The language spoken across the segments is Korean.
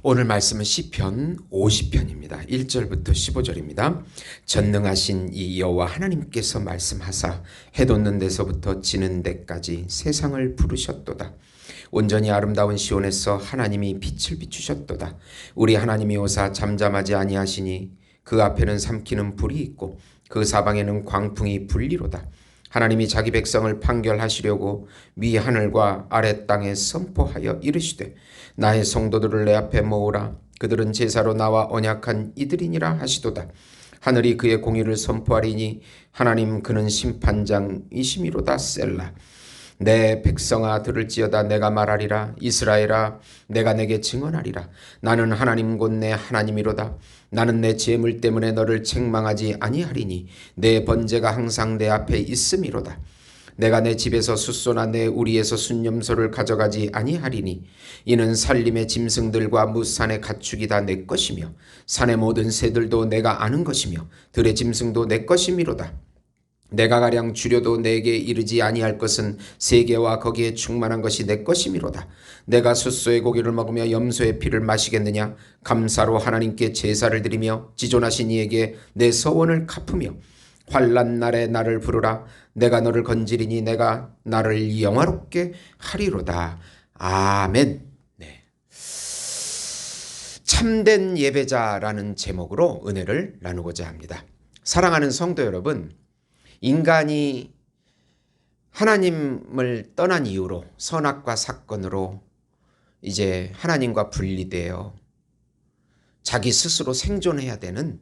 오늘 말씀은 시편 50편입니다. 1절부터 15절입니다. 전능하신 이 여호와 하나님께서 말씀하사 해 돋는 데서부터 지는 데까지 세상을 부르셨도다. 온전히 아름다운 시온에서 하나님이 빛을 비추셨도다. 우리 하나님이 오사 잠잠하지 아니하시니 그 앞에는 삼키는 불이 있고 그 사방에는 광풍이 불리로다. 하나님이 자기 백성을 판결하시려고 위 하늘과 아래 땅에 선포하여 이르시되 나의 성도들을 내 앞에 모으라. 그들은 제사로 나와 언약한 이들이니라 하시도다. 하늘이 그의 공의를 선포하리니 하나님 그는 심판장이심이로다. 셀라. 내 백성아 들을지어다. 내가 말하리라. 이스라엘아 내가 내게 증언하리라. 나는 하나님 곧 내 하나님이로다. 나는 내 재물 때문에 너를 책망하지 아니하리니 내 번제가 항상 내 앞에 있음이로다. 내가 내 집에서 숫소나 내 우리에서 순념소를 가져가지 아니하리니 이는 산림의 짐승들과 무산의 가축이 다 내 것이며 산의 모든 새들도 내가 아는 것이며 들의 짐승도 내 것이미로다. 내가 가량 주려도 내게 이르지 아니할 것은 세계와 거기에 충만한 것이 내 것이미로다. 내가 숫소의 고기를 먹으며 염소의 피를 마시겠느냐. 감사로 하나님께 제사를 드리며 지존하신 이에게 내 서원을 갚으며 환난 날에 나를 부르라. 내가 너를 건지리니 내가 나를 영화롭게 하리로다. 아멘. 네. 참된 예배자라는 제목으로 은혜를 나누고자 합니다. 사랑하는 성도 여러분, 인간이 하나님을 떠난 이후로 선악과 사건으로 이제 하나님과 분리되어 자기 스스로 생존해야 되는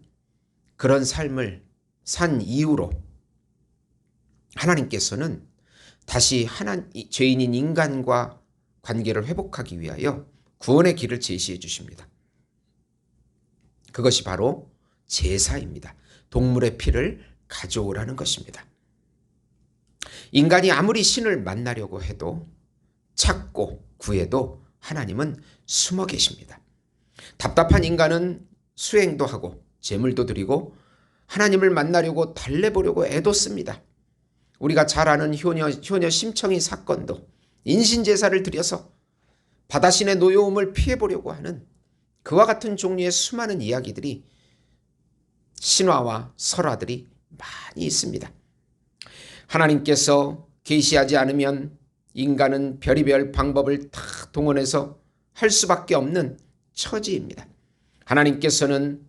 그런 삶을 산 이후로 하나님께서는 다시 죄인인 인간과 관계를 회복하기 위하여 구원의 길을 제시해 주십니다. 그것이 바로 제사입니다. 동물의 피를 가져오라는 것입니다. 인간이 아무리 신을 만나려고 해도 찾고 구해도 하나님은 숨어 계십니다. 답답한 인간은 수행도 하고 제물도 드리고 하나님을 만나려고 달래보려고 애도 씁니다. 우리가 잘 아는 효녀 심청이 사건도 인신제사를 드려서 바다신의 노여움을 피해보려고 하는 그와 같은 종류의 수많은 이야기들이 신화와 설화들이 많이 있습니다. 하나님께서 계시하지 않으면 인간은 별의별 방법을 다 동원해서 할 수밖에 없는 처지입니다. 하나님께서는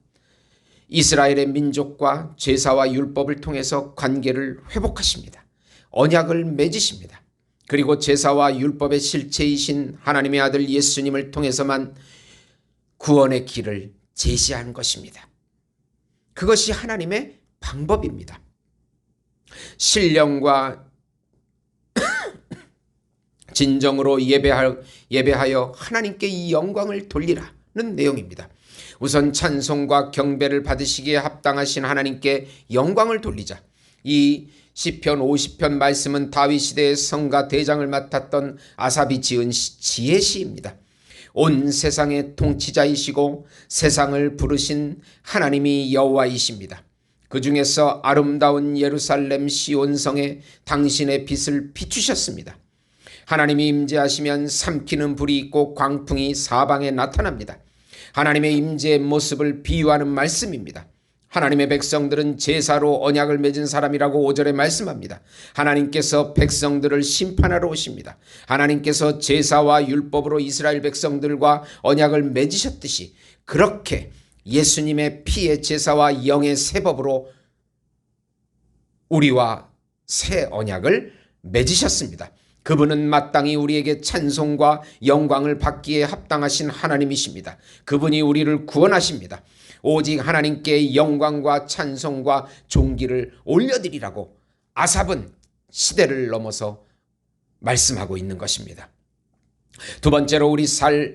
이스라엘의 민족과 제사와 율법을 통해서 관계를 회복하십니다. 언약을 맺으십니다. 그리고 제사와 율법의 실체이신 하나님의 아들 예수님을 통해서만 구원의 길을 제시한 것입니다. 그것이 하나님의 방법입니다. 신령과 진정으로 예배하여 하나님께 이 영광을 돌리라는 내용입니다. 우선 찬송과 경배를 받으시기에 합당하신 하나님께 영광을 돌리자. 이 시편 50편 말씀은 다윗 시대의 성가 대장을 맡았던 아삽이 지은 지혜시입니다. 온 세상의 통치자이시고 세상을 부르신 하나님이 여호와이십니다. 그 중에서 아름다운 예루살렘 시온성에 당신의 빛을 비추셨습니다. 하나님이 임재하시면 삼키는 불이 있고 광풍이 사방에 나타납니다. 하나님의 임재의 모습을 비유하는 말씀입니다. 하나님의 백성들은 제사로 언약을 맺은 사람이라고 5절에 말씀합니다. 하나님께서 백성들을 심판하러 오십니다. 하나님께서 제사와 율법으로 이스라엘 백성들과 언약을 맺으셨듯이 그렇게 예수님의 피의 제사와 영의 새 법으로 우리와 새 언약을 맺으셨습니다. 그분은 마땅히 우리에게 찬송과 영광을 받기에 합당하신 하나님이십니다. 그분이 우리를 구원하십니다. 오직 하나님께 영광과 찬송과 존귀를 올려드리라고 아삽은 시대를 넘어서 말씀하고 있는 것입니다. 두 번째로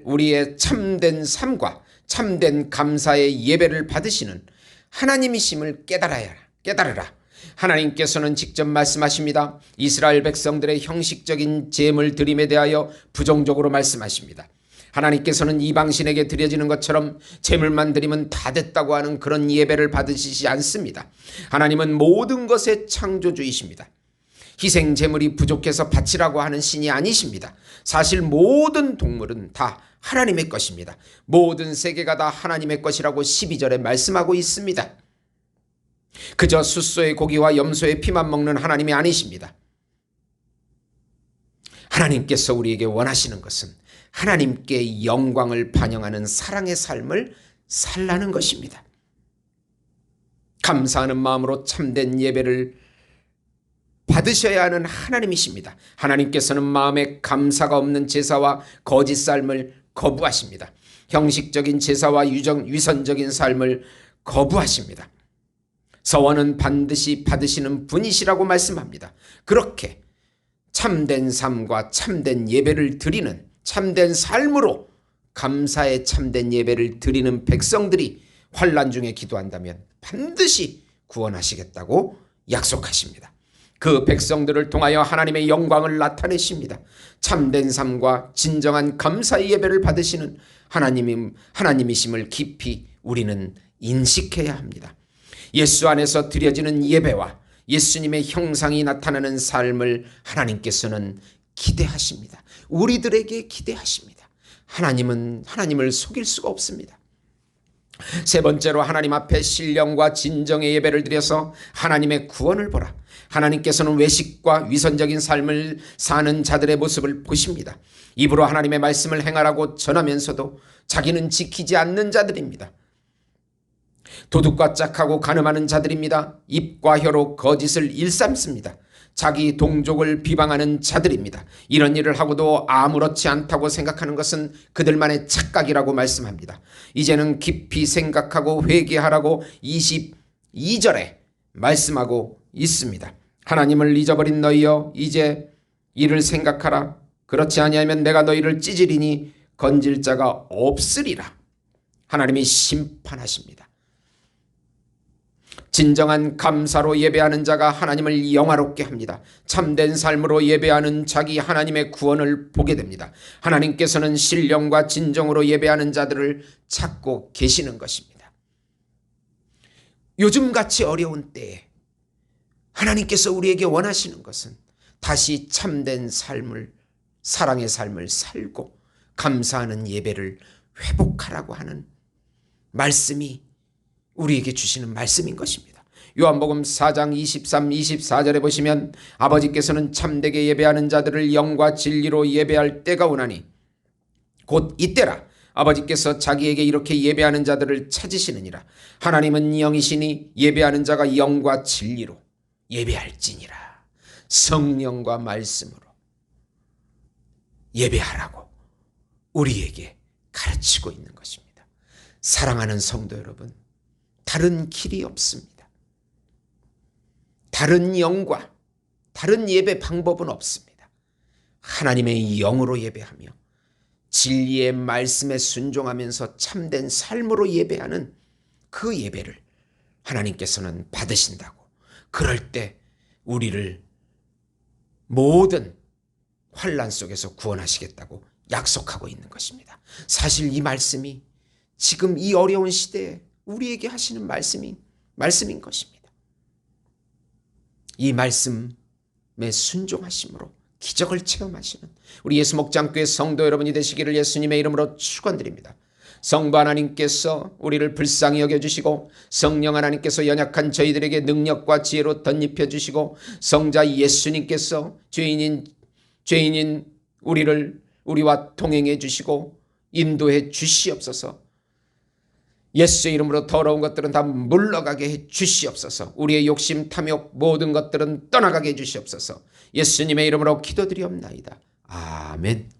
우리의 참된 삶과 참된 감사의 예배를 받으시는 하나님이심을 깨달으라. 하나님께서는 직접 말씀하십니다. 이스라엘 백성들의 형식적인 제물 드림에 대하여 부정적으로 말씀하십니다. 하나님께서는 이방신에게 드려지는 것처럼 제물만 드리면 다 됐다고 하는 그런 예배를 받으시지 않습니다. 하나님은 모든 것의 창조주이십니다. 희생 제물이 부족해서 바치라고 하는 신이 아니십니다. 사실 모든 동물은 다 하나님의 것입니다. 모든 세계가 다 하나님의 것이라고 12절에 말씀하고 있습니다. 그저 숫소의 고기와 염소의 피만 먹는 하나님이 아니십니다. 하나님께서 우리에게 원하시는 것은 하나님께 영광을 반영하는 사랑의 삶을 살라는 것입니다. 감사하는 마음으로 참된 예배를 받으셔야 하는 하나님이십니다. 하나님께서는 마음에 감사가 없는 제사와 거짓 삶을 거부하십니다. 형식적인 제사와 위선적인 삶을 거부하십니다. 서원은 반드시 받으시는 분이시라고 말씀합니다. 그렇게 참된 삶과 참된 예배를 드리는 참된 삶으로 감사의 참된 예배를 드리는 백성들이 환난 중에 기도한다면 반드시 구원하시겠다고 약속하십니다. 그 백성들을 통하여 하나님의 영광을 나타내십니다. 참된 삶과 진정한 감사의 예배를 받으시는 하나님이심을 깊이 우리는 인식해야 합니다. 예수 안에서 드려지는 예배와 예수님의 형상이 나타나는 삶을 하나님께서는 기대하십니다. 우리들에게 기대하십니다. 하나님은 하나님을 속일 수가 없습니다. 세 번째로 하나님 앞에 신령과 진정의 예배를 드려서 하나님의 구원을 보라. 하나님께서는 외식과 위선적인 삶을 사는 자들의 모습을 보십니다. 입으로 하나님의 말씀을 행하라고 전하면서도 자기는 지키지 않는 자들입니다. 도둑과 짝하고 간음하는 자들입니다. 입과 혀로 거짓을 일삼습니다. 자기 동족을 비방하는 자들입니다. 이런 일을 하고도 아무렇지 않다고 생각하는 것은 그들만의 착각이라고 말씀합니다. 이제는 깊이 생각하고 회개하라고 22절에 말씀하고 있습니다. 하나님을 잊어버린 너희여, 이제 이를 생각하라. 그렇지 아니하면 내가 너희를 찢으리니 건질 자가 없으리라. 하나님이 심판하십니다. 진정한 감사로 예배하는 자가 하나님을 영화롭게 합니다. 참된 삶으로 예배하는 자기 하나님의 구원을 보게 됩니다. 하나님께서는 신령과 진정으로 예배하는 자들을 찾고 계시는 것입니다. 요즘같이 어려운 때에 하나님께서 우리에게 원하시는 것은 다시 참된 삶을, 사랑의 삶을 살고 감사하는 예배를 회복하라고 하는 말씀이 우리에게 주시는 말씀인 것입니다. 요한복음 4장 23, 24절에 보시면 아버지께서는 참되게 예배하는 자들을 영과 진리로 예배할 때가 오나니 곧 이때라. 아버지께서 자기에게 이렇게 예배하는 자들을 찾으시느니라. 하나님은 영이시니 예배하는 자가 영과 진리로 예배할지니라. 성령과 말씀으로 예배하라고 우리에게 가르치고 있는 것입니다. 사랑하는 성도 여러분, 다른 길이 없습니다. 다른 영과 다른 예배 방법은 없습니다. 하나님의 영으로 예배하며 진리의 말씀에 순종하면서 참된 삶으로 예배하는 그 예배를 하나님께서는 받으신다고. 그럴 때 우리를 모든 환난 속에서 구원하시겠다고 약속하고 있는 것입니다. 사실 이 말씀이 지금 이 어려운 시대에 우리에게 하시는 말씀인 것입니다. 이 말씀에 순종하심으로 기적을 체험하시는 우리 예수목장교회 성도 여러분이 되시기를 예수님의 이름으로 축원드립니다. 성부 하나님께서 우리를 불쌍히 여겨주시고 성령 하나님께서 연약한 저희들에게 능력과 지혜로 덧입혀 주시고 성자 예수님께서 죄인인 우리와 동행해 주시고 인도해 주시옵소서. 예수의 이름으로 더러운 것들은 다 물러가게 해 주시옵소서. 우리의 욕심, 탐욕 모든 것들은 떠나가게 해 주시옵소서. 예수님의 이름으로 기도드리옵나이다. 아멘.